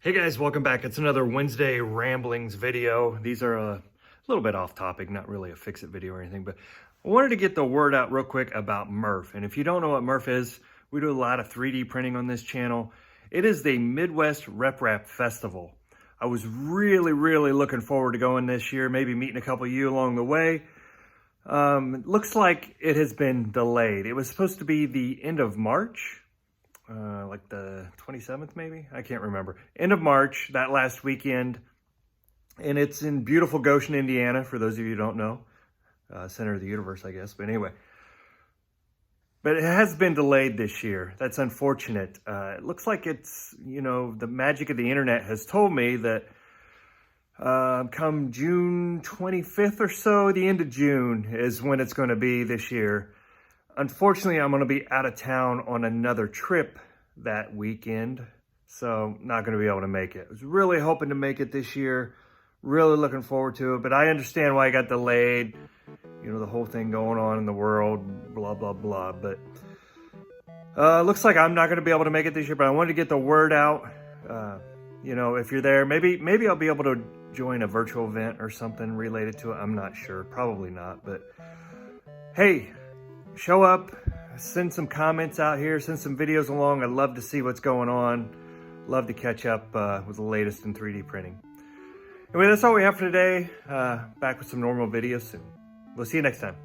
Hey guys, welcome back. It's another Wednesday ramblings video. These are a little bit off topic, not really a fix-it video or anything, but I wanted to get the word out real quick about MRRF. And if you don't know what MRRF is, we do a lot of 3D printing on this channel. It is the Midwest RepRap Festival. I was really looking forward to going this year, maybe meeting a couple of you along the way. It looks like it has been delayed. It was supposed to be the end of March. Like the 27th maybe? I can't remember. End of March, that last weekend. And it's in beautiful Goshen, Indiana, for those of you who don't know. Center of the universe, I guess. But anyway. But it has been delayed this year. That's unfortunate. It looks like it's, the magic of the internet has told me that come June 25th or so, the end of June is when it's going to be this year. Unfortunately, I'm going to be out of town on another trip that weekend, so not going to be able to make it. I was really hoping to make it this year, really looking forward to it, but I understand why it got delayed. The whole thing going on in the world, blah, blah, blah. But looks like I'm not going to be able to make it this year, but I wanted to get the word out. If you're there, maybe I'll be able to join a virtual event or something related to it. I'm not sure, probably not, but hey, show up, send some comments out here, send some videos along. I'd love to see what's going on. Love to catch up with the latest in 3D printing. Anyway, that's all we have for today. Back with some normal videos soon. We'll see you next time.